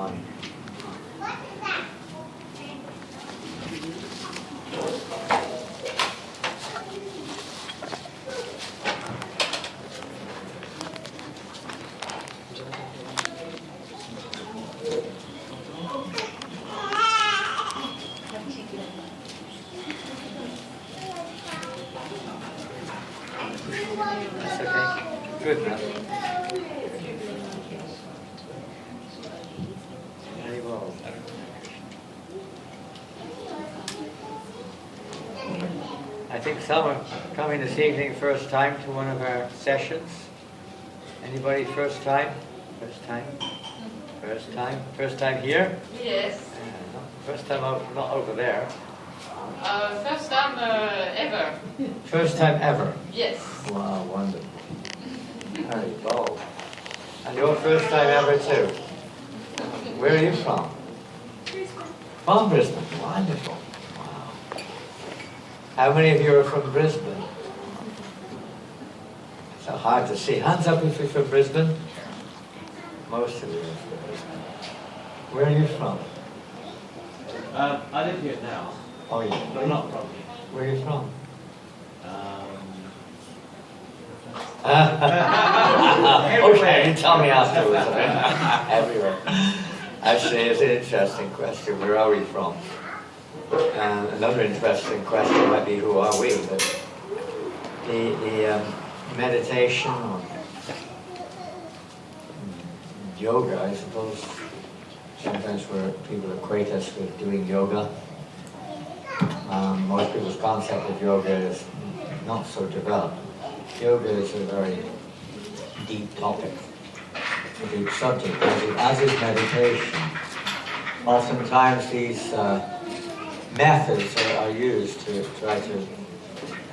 on. That's okay. Good enough. Very well. I think some are coming this evening first time to one of our sessions. Anybody first time? First time? First time? First time here? Yes. First time out, not over there. First time ever. First time ever? Yes. Wow, wonderful. Very bold. And your first time ever too? Where are you from? Brisbane. From Brisbane. Wonderful. Wow. How many of you are from Brisbane? So hard to see. Hands up if you're from Brisbane. Most of you are from Brisbane. Where are you from? I live here now, Oh, yeah. but not from here. Where are you from? Okay, you tell me afterwards. Everywhere. Actually, it's an interesting question. Where are we from? Another interesting question might be, who are we? But the meditation or yoga, I suppose, sometimes where people equate us with doing yoga. Most people's concept of yoga is not so developed. Yoga is a very deep topic, a deep subject, as is meditation. Oftentimes these methods are used to try to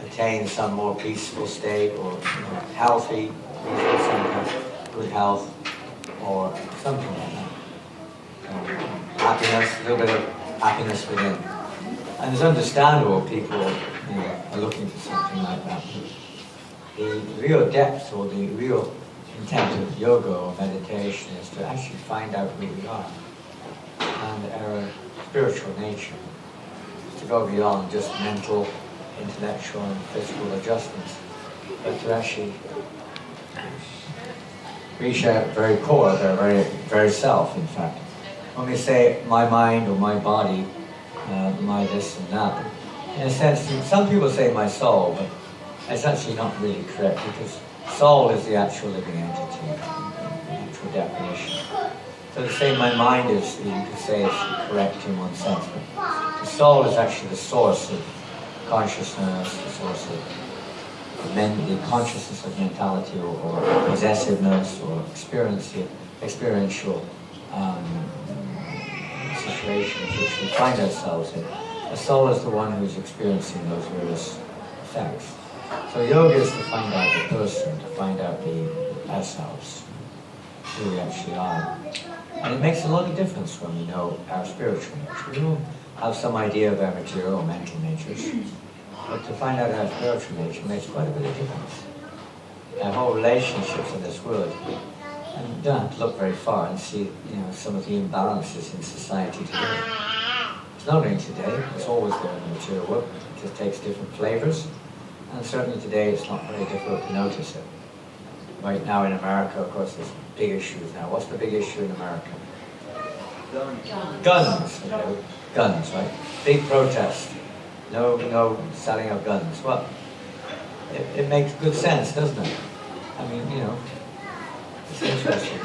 attain some more peaceful state or healthy, some kind of good health or something like that. Happiness, a little bit of happiness within. And it's understandable people are looking for something like that. The real depth or the real intent of yoga or meditation is to actually find out who we are and our spiritual nature, to go beyond just mental, intellectual and physical adjustments, but to actually reach our very core of our very self, in fact. When we say my mind or my body, my this and that, in a sense, some people say my soul, but it's actually not really correct, because soul is the actual living entity, the actual definition. So to say my mind is, you could say it's correct in one sense, but the soul is actually the source of consciousness, the source of the consciousness of mentality or possessiveness or experiential situations which we find ourselves in. The soul is the one who's experiencing those various effects. So yoga is to find out the person, to find out ourselves, who we actually are. And it makes a lot of difference when we know our spiritual nature. We will have some idea of our material or mental natures, but to find out our spiritual nature makes quite a bit of difference. Our whole relationships in this world, and you don't have to look very far and see, some of the imbalances in society today. It's not only today, it's always there in the material world. It just takes different flavors. And certainly today it's not very difficult to notice it. Right now in America, of course, there's big issues now. What's the big issue in America? Guns. Guns, right? Big protest. No selling of guns. Well, it makes good sense, doesn't it? I mean, it's interesting.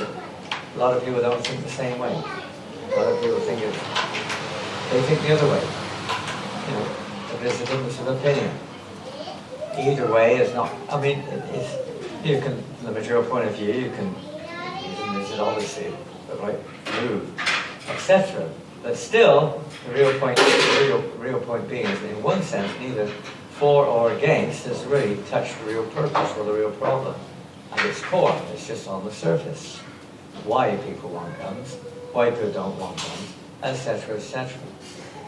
A lot of people don't think the same way. A lot of people think they think the other way. But there's a difference of opinion. Either way is not, you can, from the material point of view, this is obviously the right move, etc. But still, the real point being is that in one sense, neither for or against has really touched the real purpose or the real problem. At its core, it's just on the surface. Why people want guns, why people don't want guns, etc., etc.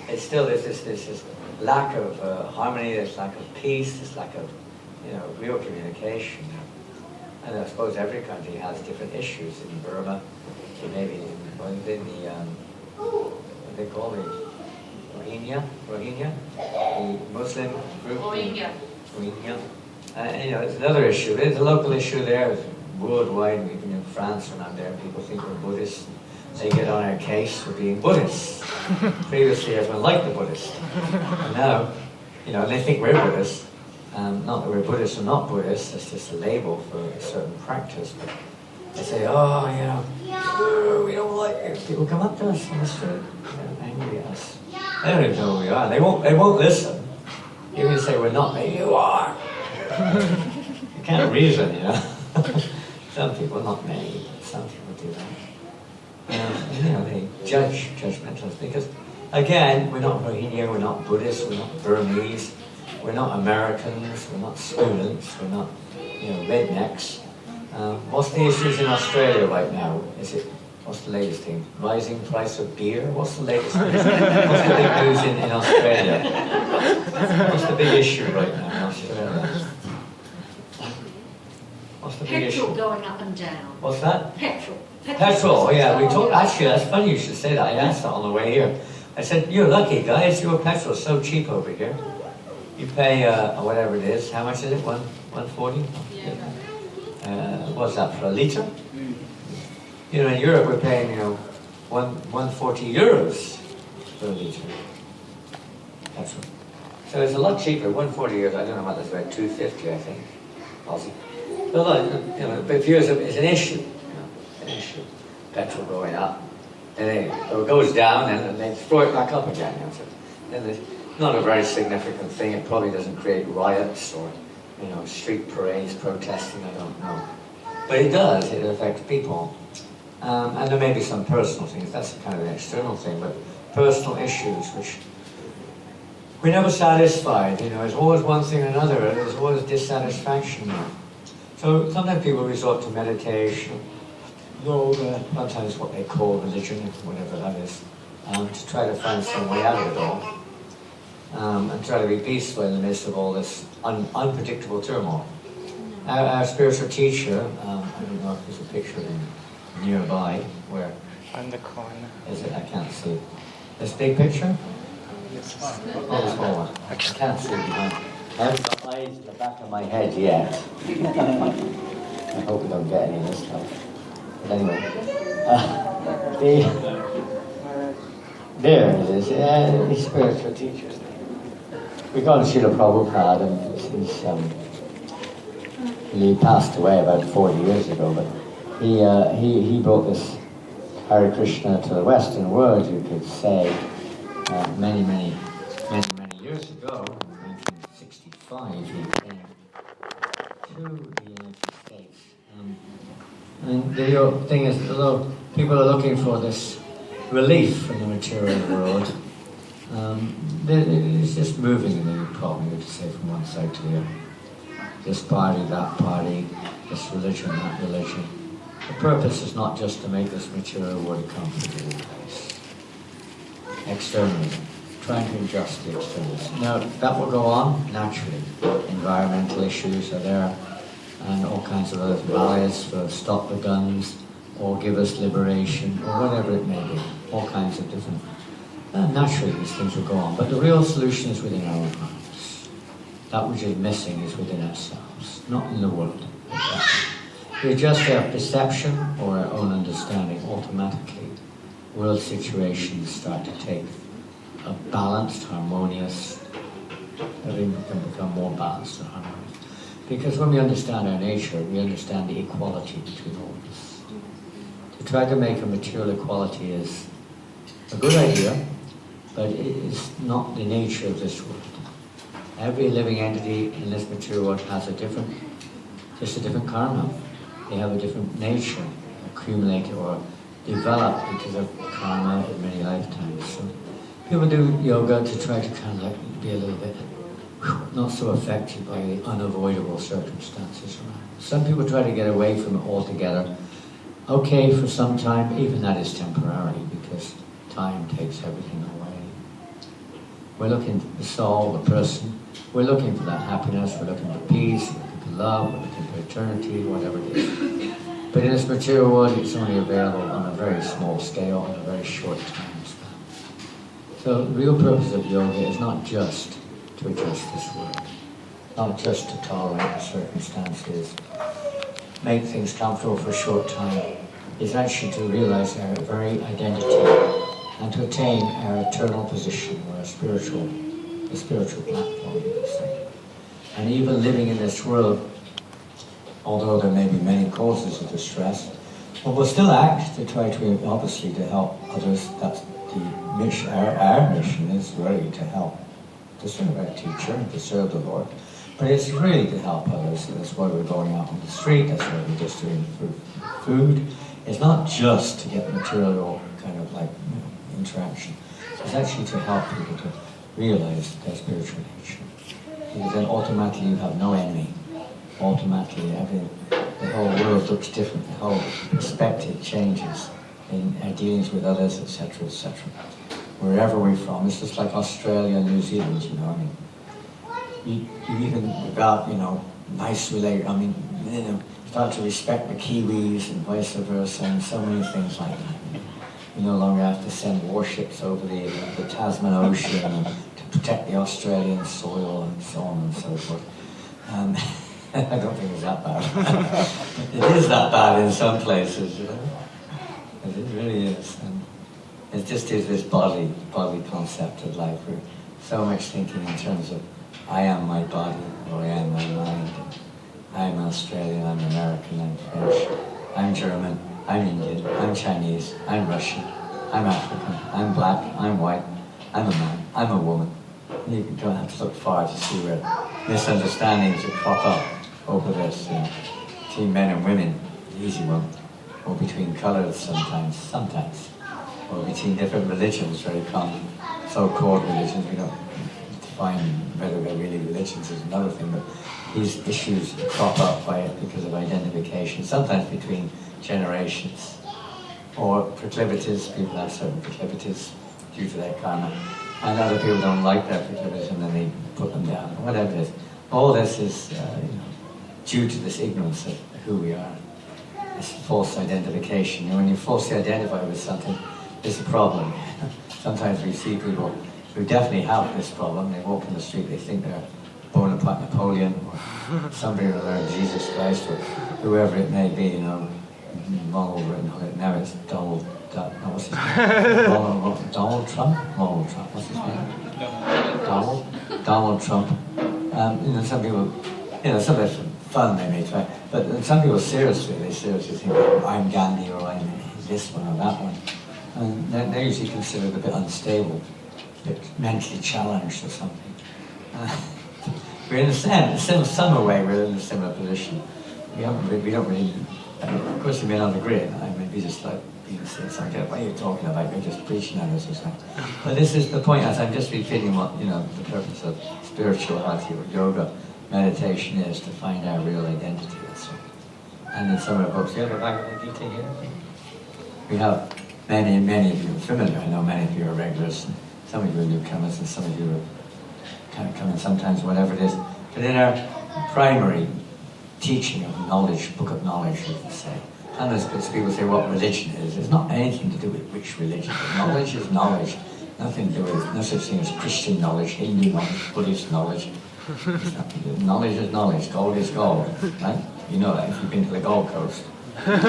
It still is this lack of harmony, this lack of peace, this lack of real communication. And I suppose every country has different issues. In Burma, maybe in within the, what they call it, Rohingya, the Muslim group. Rohingya. Rohingya. It's another issue. There's a local issue there. It's worldwide, even in France when I'm there, people think we're Buddhists. They get on our case for being Buddhists. Previously, everyone liked the Buddhists. And now, they think we're Buddhists. Not that we're Buddhists or not Buddhists, it's just a label for a certain practice. But they say, we don't like it. People come up to us on the street, angry at us. They don't even know who we are. They won't listen. Even if you say we're not, you are. You can't reason, Some people, not many, but some people do that. They judge judgmentals because, again, we're not Rohingya, we're not Buddhists, we're not Burmese, we're not Americans, we're not students, we're not, rednecks. What's the issues in Australia right now? What's the latest thing? Rising price of beer? What's the latest news? What's the big news in Australia? What's the big issue right now in Australia? What's the big issue? Petrol going up and down. What's that? Petrol. Petrol, yeah. We talked. Actually, that's funny you should say that. I asked that on the way here. I said, "You're lucky, guys. Your petrol's so cheap over here. You pay whatever it is. How much is it? $1.40? Yeah. What's that for a litre? In Europe we're paying 140 euros per litre petrol. So it's a lot cheaper. 140 euros. I don't know what that's about. 250, I think. Aussie. But for years it's an issue. An issue. Petrol going up. And then it goes down and they throw it back up again. And it's not a very significant thing. It probably doesn't create riots or street parades, protesting, I don't know. But it does. It affects people. And there may be some personal things. That's kind of an external thing. But personal issues which we're never satisfied. There's always one thing or another. There's always dissatisfaction. So sometimes people resort to meditation, yoga, sometimes what they call religion, whatever that is, to try to find some way out of it all, and try to be peaceful in the midst of all this unpredictable turmoil. Our spiritual teacher, I don't know if there's a picture of him nearby, where... On the corner. Is it? I can't see. This big picture? Oh, the small one. I can't see behind. I haven't got eyes in the back of my head yet. I hope we don't get any this time. But anyway, there it is. The spiritual teachers. We got Srila Prabhupada, and he passed away about 40 years ago. But he brought this Hare Krishna to the Western world, you could say, many years ago. 1965, he came to the United States. And the thing is, although people are looking for this relief from the material world, it's just moving in the problem, you could say, from one side to the other. This party, that party, this religion, that religion. The purpose is not just to make this material world a comfortable place. Externalism. Trying to adjust the externalism. Now, that will go on naturally. Environmental issues are there, and all kinds of other rallies for stop the guns, or give us liberation, or whatever it may be. All kinds of different... naturally, these things will go on. But the real solution is within our own hearts. That which is missing is within ourselves, not in the world. We adjust our perception or our own understanding automatically. World situations start to take a balanced, harmonious, everything can become more balanced and harmonious. Because when we understand our nature, we understand the equality between all of us. To try to make a material equality is a good idea, but it is not the nature of this world. Every living entity in this material world has just a different karma. They have a different nature, accumulated or developed because of karma in many lifetimes. So people do yoga to try to kind of like be a little bit not so affected by the unavoidable circumstances around. Some people try to get away from it altogether. Okay, for some time, even that is temporary because time takes everything away. We're looking for the soul, the person. We're looking for that happiness. We're looking for peace. We're looking for love. We're looking for eternity, whatever it is. But in this material world, it's only available on a very small scale, on a very short time span. So the real purpose of yoga is not just to adjust this world, not just to tolerate the circumstances, make things comfortable for a short time. It's actually to realize our very identity and to attain our eternal position, or a spiritual platform, you could say. And even living in this world, although there may be many causes of distress, but we'll still act to try to, obviously, to help others. That's the mission. Our mission is really to help, to serve our teacher, to serve the Lord. But it's really to help others. That's why we're going out on the street, that's why we're just doing food. It's not just to get material kind of like interaction. It's actually to help people to realize their spiritual nature. Because then automatically you have no enemy. Automatically the whole world looks different, the whole perspective changes in our dealings with others, etc., etc. Wherever we're from, it's just like Australia and New Zealand, you know. I mean, you even without, nice start to respect the Kiwis and vice versa, and so many things like that. You no longer have to send warships over the Tasman Ocean to protect the Australian soil and so on and so forth. I don't think it's that bad. It is that bad in some places, you know. It really is. And it just is this body concept of life. We're so much thinking in terms of I am my body, or I am my mind. I'm Australian, I'm American, I'm French, I'm German, I'm Indian, I'm Chinese, I'm Russian, I'm African, I'm black, I'm white, I'm a man, I'm a woman. You don't have to look far to see where misunderstandings that crop up over this, between men and women, the easy one, or between colours sometimes, or between different religions, very common, so-called religions. We don't define whether they're really religions is another thing, but these issues crop up because of identification, sometimes between generations, or proclivities. People have certain proclivities due to their karma, and other people don't like their proclivities and then they put them down, whatever it is. All this is due to this ignorance of who we are, this false identification. When you falsely identify with something, there's a problem. Sometimes we see people who definitely have this problem. They walk in the street, they think they're Bonaparte Napoleon, or somebody or other, Jesus Christ, or whoever it may be, Ronald written on it. Now it's Donald what's his name? Donald Trump? Donald Trump, what's his name? Donald Trump. Some people, some of it's fun they may try, but some people seriously think, I'm Gandhi, or I'm this one or that one. And they're usually considered a bit unstable, a bit mentally challenged or something. We're in a similar way, we're in a similar position. We don't really, of course we've been on the grid, I may be just like, something, what are you talking about? You're just preaching at us or something. But this is the point, as I'm just repeating what, the purpose of spirituality or yoga, meditation is to find our real identity. And in some of the books, you have a Bhagavad Gita here? We have many of you are familiar. I know many of you are regulars, and some of you are newcomers, and some of you are kind of coming sometimes, whatever it is. But in our primary teaching of knowledge, book of knowledge, you can say, and as people say what religion is, it's not anything to do with which religion. Knowledge is knowledge. Nothing to do with, no such thing as Christian knowledge, Hindu knowledge, Buddhist knowledge. Knowledge is knowledge, gold is gold, right? You know that if you've been to the Gold Coast. Gold is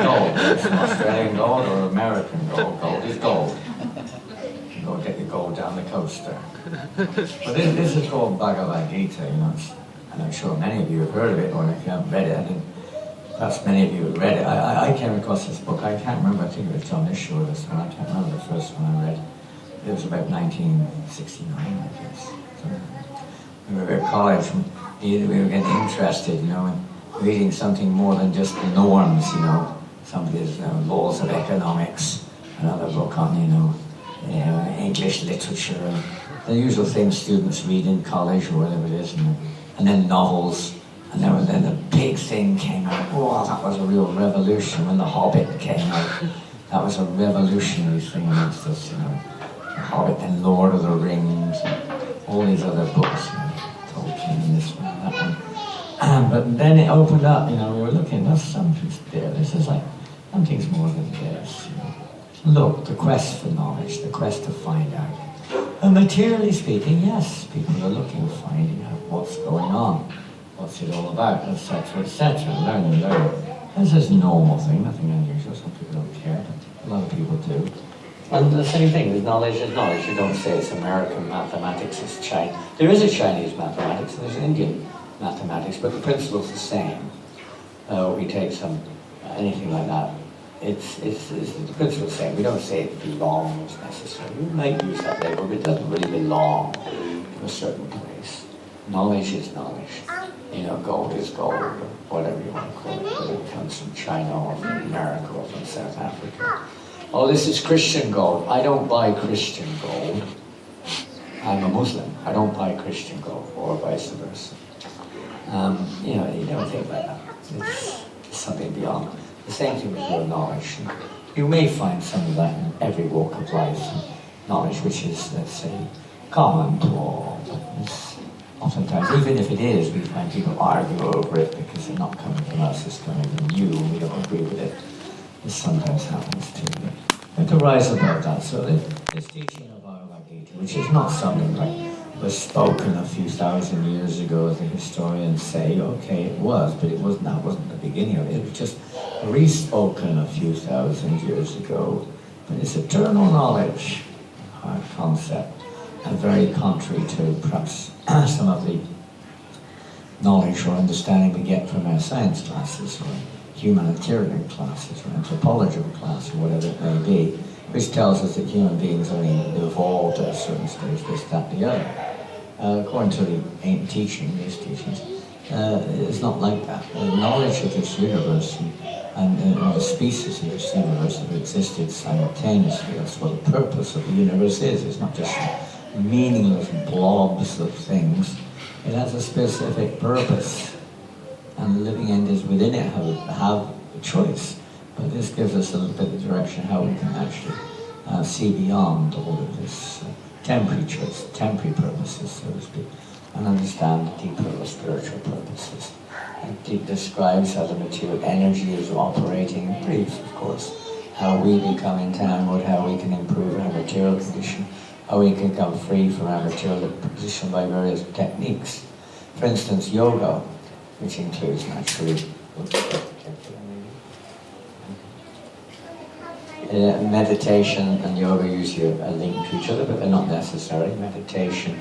gold. It's Australian gold or American gold. Gold is gold. You go get your gold down the coast there. But this is called Bhagavad Gita, and I'm sure many of you have heard of it, or if you haven't read it, perhaps many of you have read it. I came across this book, I can't remember, I think it was John Ishor, this one, I can't remember the first one I read. It was about 1969, I guess. So, we were at college, and we were getting interested, in reading something more than just the norms, somebody's laws of economics, another book on, English literature, the usual things students read in college or whatever it is, and then novels, and then the big thing came out. Oh, that was a real revolution when The Hobbit came out. That was a revolutionary thing amongst us, The Hobbit and Lord of the Rings, and all these other books, Tolkien and this one and that one. But then it opened up, we were looking, there's something there, This is like, something's more than this. You know. Look, the quest for knowledge, the quest to find out. And materially speaking, yes, people are looking, finding out what's going on, what's it all about, etc., etc. Learn. This is a normal thing, nothing unusual. Some people don't care, but a lot of people do. And the same thing with knowledge is knowledge. You don't say it's American mathematics, it's Chinese. There is a Chinese mathematics and there's an Indian mathematics, but the principle's the same. We take some, anything like that. It's the principle the same. We don't say it belongs necessarily. We might use that label, but it doesn't really belong to a certain place. Knowledge is knowledge. You know, gold is gold, or whatever you want to call it, whether it comes from China or from America or from South Africa. Oh, this is Christian gold. I don't buy Christian gold. I'm a Muslim. I don't buy Christian gold, or vice versa. You know, you don't think like that. It's something beyond. The same thing with your knowledge. You may find some of that in every walk of life. Knowledge which is, let's say, common to all. It's oftentimes, even if it is, we find people argue over it because they're not coming from us, it's coming from you, and we don't agree with it. This sometimes happens too. But to rise above that, so this teaching of Bhagavad Gita, which is not something like was spoken a few thousand years ago, as the historians say, okay, it was, but that wasn't the beginning of it. It was just re-spoken a few thousand years ago. But it's eternal knowledge, our concept, and very contrary to perhaps some of the knowledge or understanding we get from our science classes or humanitarian classes or anthropological class or whatever it may be, which tells us that human beings only evolved at a certain stage, this, that, the other. According to the ancient teaching, these teachings, it's not like that. The knowledge of this universe and the species in this universe have existed simultaneously. That's what the purpose of the universe is. It's not just meaningless blobs of things. It has a specific purpose. And the living entities within it have a choice. But this gives us a little bit of direction how we can actually see beyond all of this temporary choice, temporary purposes, so to speak, and understand the deeper spiritual purposes. It describes how the material energy is operating, in brief, of course, how we become entangled, how we can improve our material condition, how we can come free from our material condition by various techniques. For instance, yoga, which includes naturally meditation and yoga usually are linked to each other, but they're not necessary. Meditation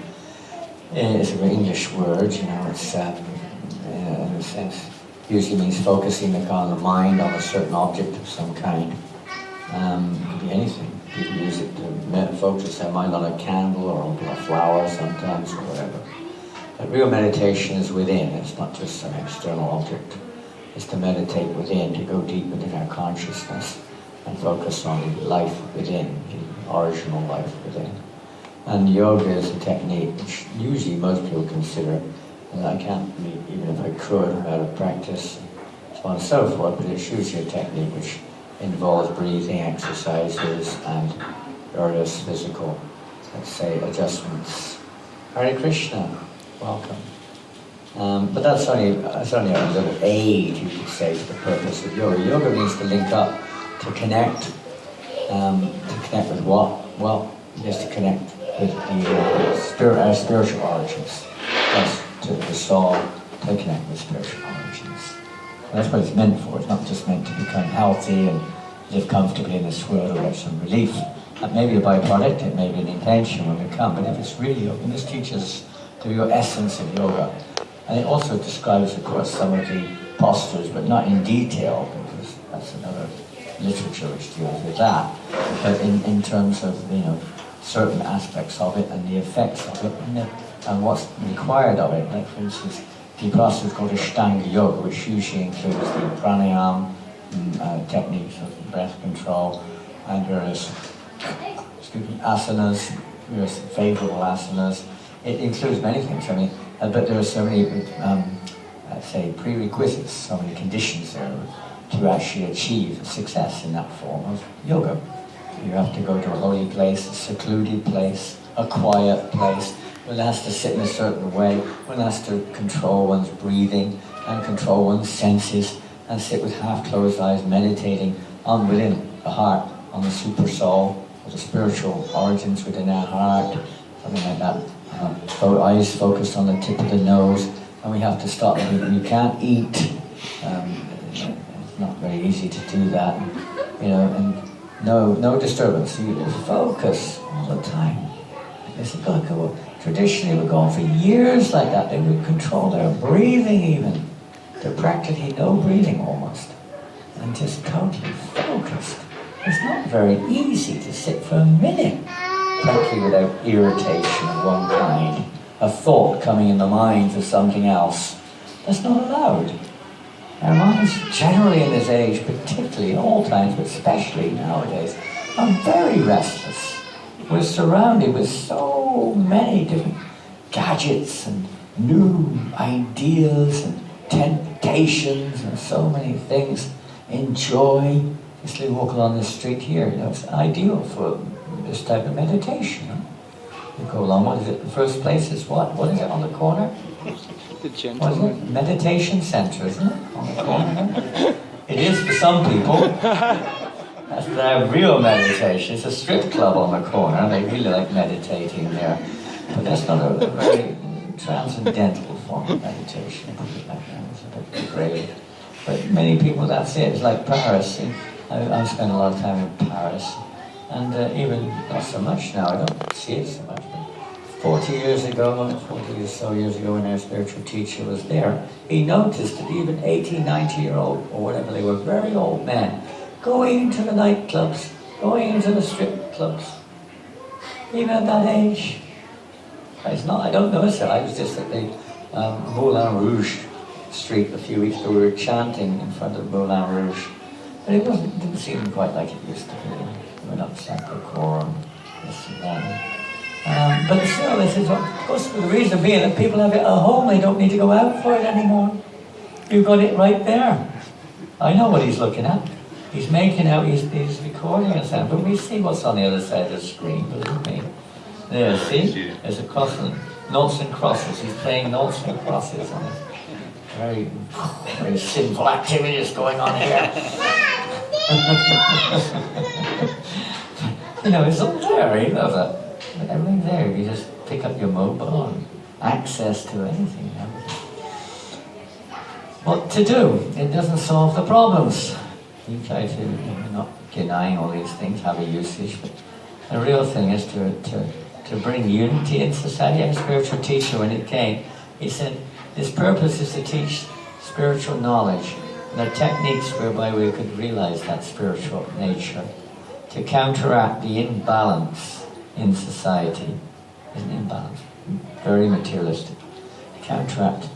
is an English word, you know, it's in a sense usually means focusing the mind on a certain object of some kind. It could be anything. People use it to focus their mind on a candle or on a flower sometimes or whatever. But real meditation is within, it's not just some external object. It's to meditate within, to go deep within our consciousness and focus on life within, the original life within. And yoga is a technique which usually most people consider, and I can't, even if I could, out of practice, so on and so forth, but it's usually a technique which involves breathing exercises and various physical, let's say, adjustments. Hare Krishna, welcome. But that's only a little aid, you could say, to the purpose of yoga. Yoga means to link up, to connect with what? Well, just to connect with our spiritual origins. That's to the soul, to connect with spiritual origins. That's what it's meant for. It's not just meant to become healthy and live comfortably in this world or get some relief. That may be a byproduct, it may be an intention when we come, but if it's really yoga, this teaches the real essence of yoga. And it also describes, of course, some of the postures, but not in detail, because that's another literature which deals with that. But in terms of, you know, certain aspects of it and the effects of it and what's required of it. Like, for instance, the process is called Ashtanga Yoga, which usually includes the pranayama techniques of breath control and various asanas, various favorable asanas. It includes many things. I mean, but there are so many, let's say, prerequisites, so many conditions there to actually achieve success in that form of yoga. You have to go to a holy place, a secluded place, a quiet place. One has to sit in a certain way. One has to control one's breathing and control one's senses and sit with half-closed eyes, meditating on within the heart, on the super soul, or the spiritual origins within our heart, something like that. Eyes focused on the tip of the nose, and we have to stop. We can't eat. It's not very easy to do that, and no disturbance. You focus all the time. Traditionally, we're going for years like that. They would control their breathing even. They're practically no breathing almost, and just totally focused. It's not very easy to sit for a minute, practically without irritation of one kind, a thought coming in the mind for something else. That's not allowed. Our minds generally in this age, particularly at all times, but especially nowadays, are very restless. We're surrounded with so many different gadgets and new ideas and temptations and so many things. Enjoy. Just walk along the street here, it's ideal for this type of meditation. You go along, what is it? The first place is what? What is it on the corner? The gentleman. Meditation center, isn't it? On the corner. It is for some people. That's their real meditation. It's a strip club on the corner. They really like meditating there. But that's not a very transcendental form of meditation. Put it like that. It's a bit degraded. But many people, that's it. It's like Paris. I've spent a lot of time in Paris. And even not so much now. I don't see it so much. But 40 years ago, 40 or so years ago, when our spiritual teacher was there, he noticed that even 80, 90-year-old, or whatever they were, very old men, going into the nightclubs, going into the strip clubs, even at that age. I don't know, sir. I was just at the Moulin Rouge street a few weeks ago. We were chanting in front of Moulin Rouge. But it didn't seem quite like it used to be. We went up Sacré-Cœur and this and that. But still, this is, of course, the reason being that people have it at home. They don't need to go out for it anymore. You've got it right there. I know what he's looking at. He's making out, he's recording us, but we see what's on the other side of the screen, believe me. There, see? There's a cross, notes and crosses. He's playing notes and crosses on it. Very, very sinful activities going on here. It's all there, everything's there. You just pick up your mobile and access to anything. What to do? It doesn't solve the problems. You try to, not denying all these things, have a usage, but the real thing is to bring unity in society. A spiritual teacher, when it came, he said, his purpose is to teach spiritual knowledge and the techniques whereby we could realize that spiritual nature, to counteract the imbalance in society. Isn't imbalance? Very materialistic. To counteract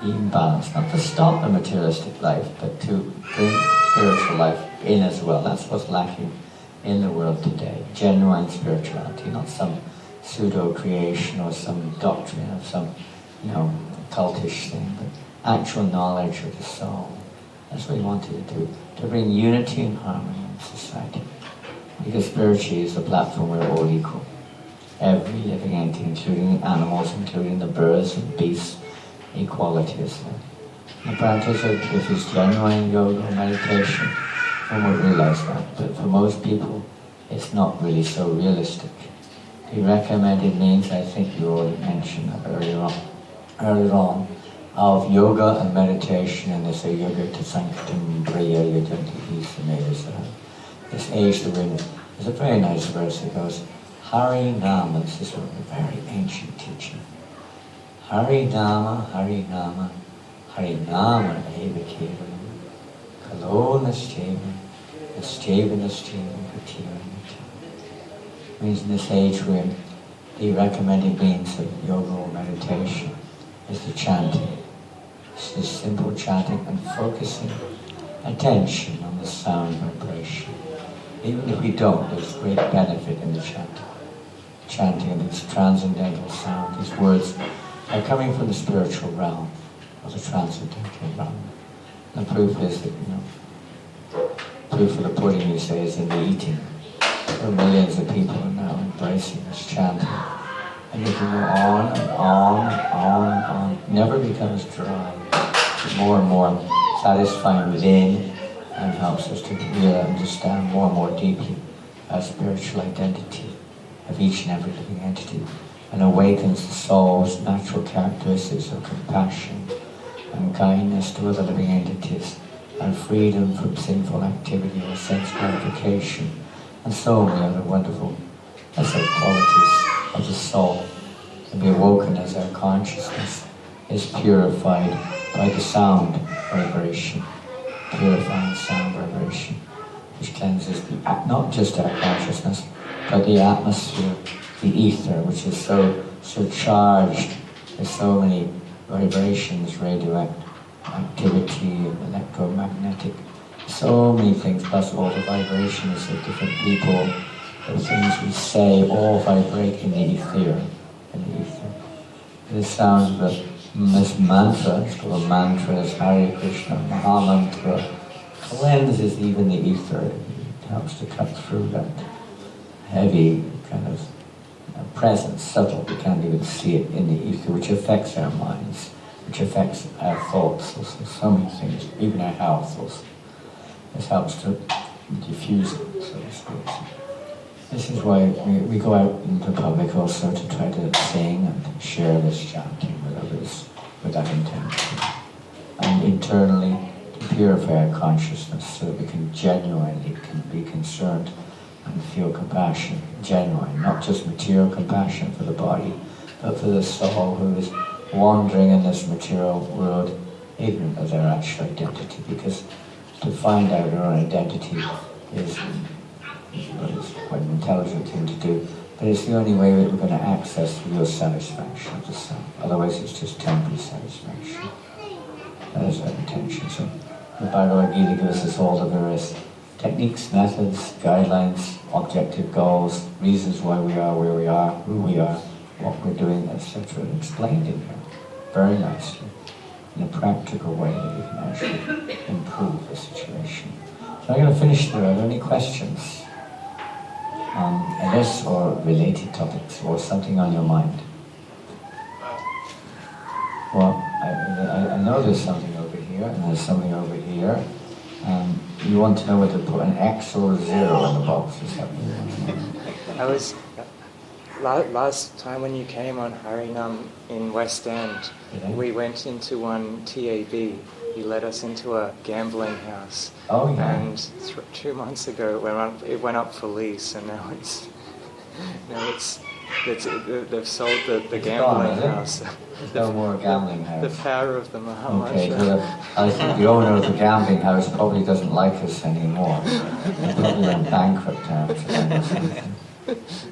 the imbalance, not to stop the materialistic life, but to bring spiritual life in as well. That's what's lacking in the world today. Genuine spirituality, not some pseudo-creation or some doctrine of some, cultish thing, but actual knowledge of the soul. That's what he wanted to do, to bring unity and harmony in society. Because spiritually is a platform where we're all equal. Every living entity, including animals, including the birds and beasts, equality is there. The practice of if it's genuine yoga or meditation, one would realize that. But for most people, it's not really so realistic. The recommended means, I think you already mentioned that earlier on, of yoga and meditation, and they say yoga to sanctum bria yajanti samedasa. This age that we're in, there's a very nice verse that goes, Hari Nama, this is a very ancient teaching. Hari Nama, Hari Nama, Hari Nama eva kevalam, kalo nascheva, nascheva, kativa. Means in this age we're in, the recommended means of yoga or meditation is the chanting. It's this simple chanting and focusing attention on the sound vibration. Even if we don't, there's great benefit in the chanting. Chanting of this transcendental sound, these words are coming from the spiritual realm, or the transcendental realm. The proof is that, proof of the pudding, you say, is in the eating. There are millions of people are now embracing this chanting. And you can go on and on and on and on. It never becomes dry. More and more satisfying within, and helps us to really understand more and more deeply our spiritual identity of each and every living entity, and awakens the soul's natural characteristics of compassion and kindness to other living entities, and freedom from sinful activity or sense gratification, and so many other wonderful qualities of the soul, can be awoken as our consciousness is purified by the sound vibration, purifying sound vibration, which cleanses not just our consciousness, but the atmosphere, the ether, which is so charged with so many vibrations, radioactive activity, electromagnetic, so many things, plus all the vibrations of different people, the things we say, all vibrate in the ether. The sound of this mantra, it's called a mantra, is Hare Krishna, Maha Mantra, cleanses even the ether. It helps to cut through that heavy kind of presence, subtle, we can't even see it in the ether, which affects our minds, which affects our thoughts, also so many things, even our health also. This helps to diffuse it, so to speak. This is why we go out into public also to try to sing and share this chanting with others with that intention. And internally to purify our consciousness so that we can genuinely be concerned and feel compassion, genuine, not just material compassion for the body, but for the soul who is wandering in this material world ignorant of their actual identity, because to find out our own identity is quite an intelligent thing to do, but it's the only way that we're going to access real satisfaction of the self. Otherwise it's just temporary satisfaction. That is our intention. So the Bhagavad Gita gives us all the various techniques, methods, guidelines, objective goals, reasons why we are where we are, who we are, what we're doing, etc. explained in here very nicely, in a practical way that we can actually improve the situation. So I'm going to finish there. Are there any questions on this or related topics or something on your mind? Well, I know there's something over here and there's something over here. You want to know whether to put an X or a 0 in the box or something? I was last time when you came on Harinam in West End, we went into one TAB. You led us into a gambling house. Oh yeah. And 2 months ago it went up for lease, and now they've sold the gambling house. There's no more gambling house. The power of the Maha Okay, Mantra. I think the owner of the gambling house probably doesn't like us anymore. He probably went bankrupt after that or something.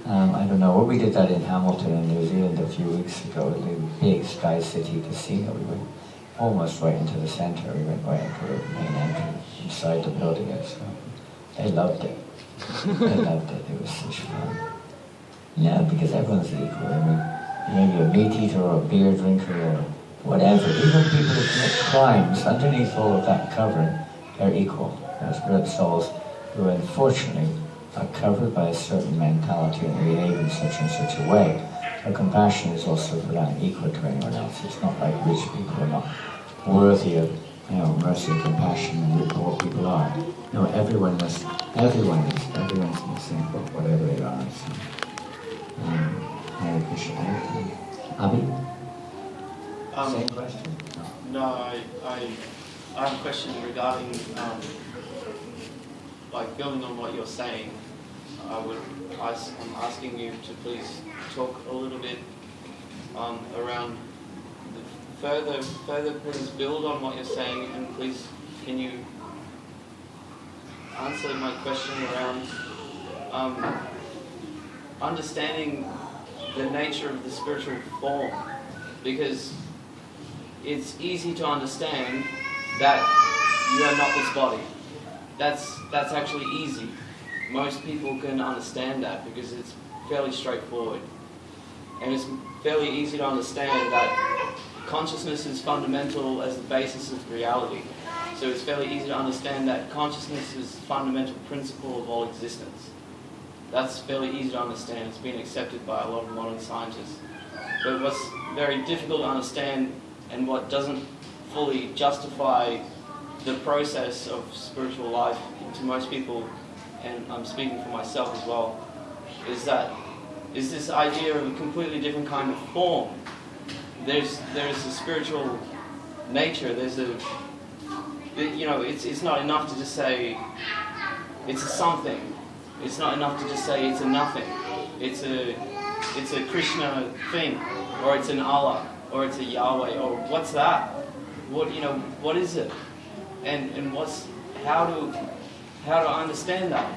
I don't know. Well, we did that in Hamilton in New Zealand a few weeks ago at the big Sky City casino. We went almost right into the centre. We went right into the main entrance inside the building. So they loved it. They loved it. It was such fun. Yeah, because everyone's equal. I mean, maybe a meat eater or a beer drinker or whatever. Even people who commit crimes, underneath all of that covering, they're equal. They're spirit souls who unfortunately are covered by a certain mentality and behave in such and such a way. So compassion is also for that equal to anyone else. It's not like rich people are not worthy of mercy and compassion and poor people are. No, everyone's in the same boat, whatever they are. So. Hare Krishna. Abhi? Same question? No, I have a question regarding, like building on what you're saying. I'm asking you to please talk a little bit around further please build on what you're saying, and please can you answer my question around understanding the nature of the spiritual form, because it's easy to understand that you are not this body. That's actually easy. Most people can understand that because it's fairly straightforward. And it's fairly easy to understand that consciousness is fundamental as the basis of reality. So it's fairly easy to understand that consciousness is the fundamental principle of all existence. That's fairly easy to understand. It's been accepted by a lot of modern scientists. But what's very difficult to understand and what doesn't fully justify the process of spiritual life to most people, and I'm speaking for myself as well, is this idea of a completely different kind of form. There's a spiritual nature. It's not enough to just say it's a something. It's not enough to just say it's a nothing. It's a Krishna thing, or it's an Allah, or it's a Yahweh, or what's that? What is it? And how to understand that?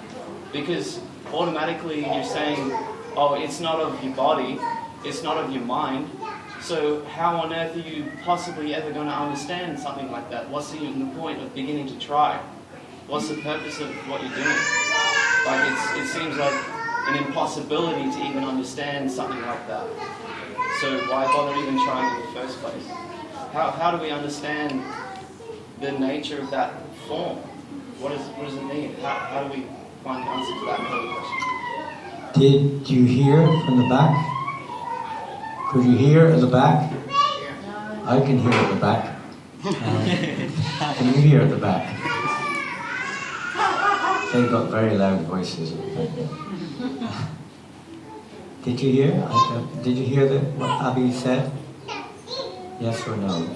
Because automatically you're saying, oh, it's not of your body, it's not of your mind. So how on earth are you possibly ever going to understand something like that? What's even the point of beginning to try? What's the purpose of what you're doing? Like it seems like an impossibility to even understand something like that. So why bother even trying in the first place? How do we understand the nature of that form? What does it mean? How do we find the answer to that question? Did you hear from the back? Could you hear at the back? I can hear at the back. Can you hear at the back? They've got very loud voices. Did you hear? Did you hear what Abby said? Yes or no?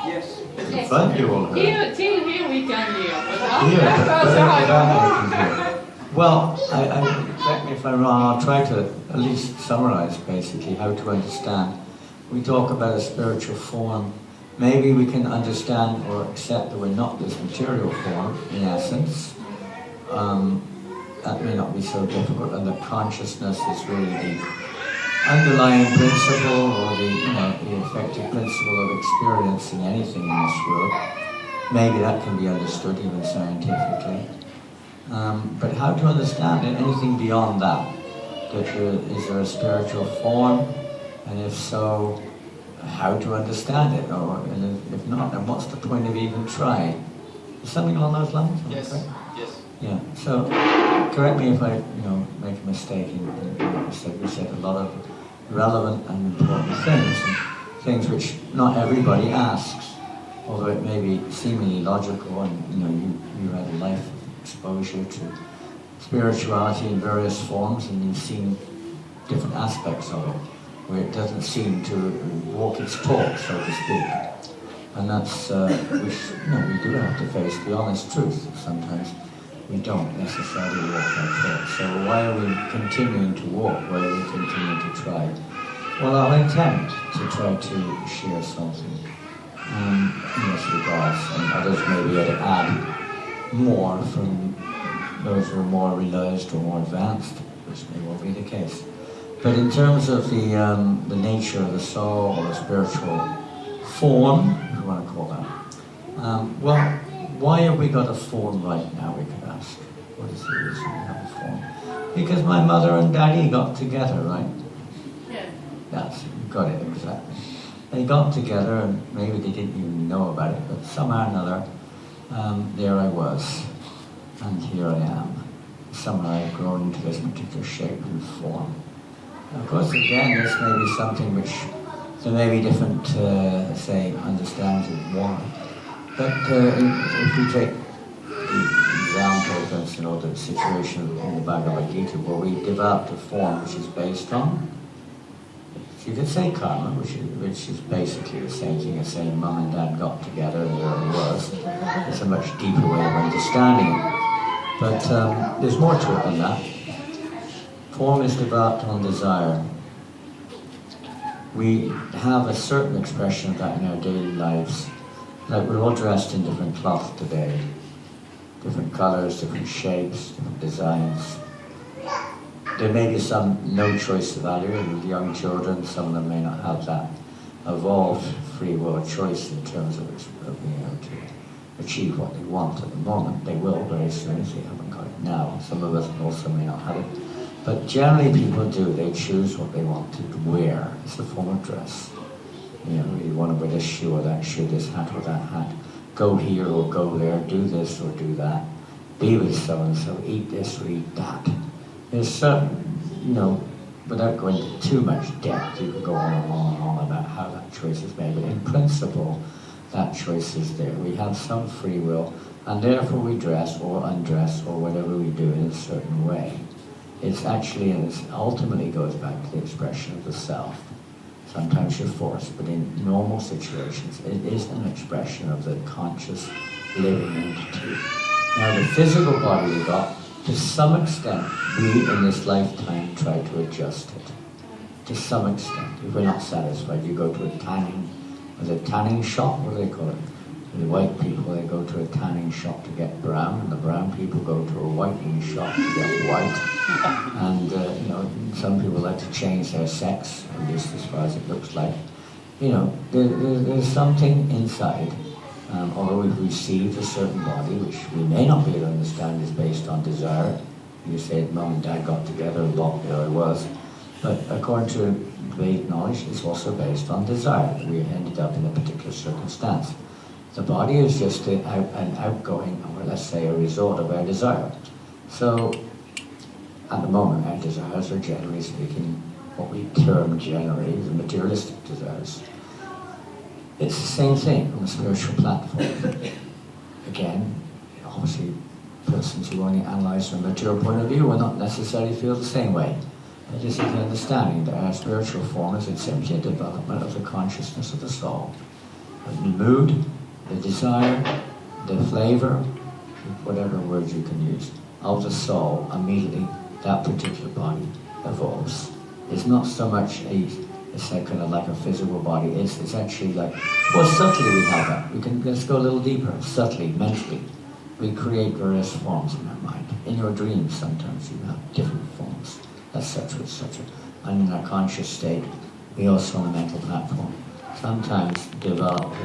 Yes. In front you all heard. Till here we can hear, but Here, but outside. I can hear. Well, correct me if I'm wrong, I'll try to at least summarize basically how to understand. We talk about a spiritual form. Maybe we can understand or accept that we're not this material form, in essence. That may not be so difficult, and that consciousness is really the underlying principle or the effective principle of experiencing anything in this world. Maybe that can be understood even scientifically. But how to understand it, anything beyond that? Is there a spiritual form? And if so, how to understand it? And if not, then what's the point of even trying? Is something along those lines? Yes. Okay? Yes. Yeah. So, correct me if I, make a mistake. We said a lot of relevant and important things, and things which not everybody asks, although it may be seemingly logical, and you had a life of exposure to spirituality in various forms, and you've seen different aspects of it, where it doesn't seem to walk its talk, so to speak. And that's, we do have to face the honest truth. Sometimes we don't necessarily walk our talk. So why are we continuing to walk? Why are we continuing to try? Well, I'll attempt to try to share something in this regards, and others may be able to add more from those who are more realized or more advanced, which may well be the case. But in terms of the nature of the soul or the spiritual form, if you want to call that, why have we got a form right now, we could ask. What is the reason we have a form? Because my mother and daddy got together, right? Yeah. Yes, you got it, exactly. They got together, and maybe they didn't even know about it, but somehow or another, there I was, and here I am. Somehow I've grown into this particular shape and form. Of course, again, this may be something which there may be different, understandings of why. But if we take the example, for instance, the situation in the Bhagavad Gita, where we developed a form which is based on, you could say karma, which is basically the same thing as saying mum and dad got together and there it was. It's a much deeper way of understanding it. But there's more to it than that. Form is developed on desire. We have a certain expression of that in our daily lives. Like we're all dressed in different cloth today. Different colors, different shapes, different designs. There may be some no choice of value with young children. Some of them may not have that evolved free will choice in terms of being able to achieve what they want at the moment. They will very soon if they haven't got it now. Some of us also may not have it. But generally people do. They choose what they want to wear. It's a form of dress. You want to wear this shoe or that shoe, this hat or that hat. Go here or go there, do this or do that. Be with so-and-so, eat this or eat that. There's certain, without going into too much depth, you could go on and on and on about how that choice is made. But in principle, that choice is there. We have some free will, and therefore we dress or undress or whatever we do in a certain way. It's actually, and it ultimately goes back to the expression of the self. Sometimes you're forced, but in normal situations, it is an expression of the conscious living entity. Now, the physical body we got, to some extent, we in this lifetime try to adjust it. To some extent. If we're not satisfied, you go to a tanning shop, what do they call it? The white people, they go to a tanning shop to get brown, and the brown people go to a whitening shop to get white. And, some people like to change their sex, at least as far as it looks like. There's something inside, although we've received a certain body, which we may not be able to understand is based on desire. You said Mum and Dad got together and there I was. But according to Vedic knowledge, it's also based on desire. We ended up in a particular circumstance. The body is just an outgoing, or let's say a result of our desire. So, at the moment, our desires are generally speaking what we term generally the materialistic desires. It's the same thing on the spiritual platform. Again, obviously, persons who only analyze from a material point of view will not necessarily feel the same way. But this is the understanding that our spiritual form is simply a development of the consciousness of the soul. The mood, the desire, the flavor, whatever words you can use, of the soul, immediately that particular body evolves. It's not so much it's like kind of like a physical body. It's actually like, well, subtly we have that. Let's go a little deeper. Subtly, mentally, we create various forms in our mind. In your dreams, sometimes you have different forms, etc., etc. And in our conscious state, we also on the mental platform sometimes develop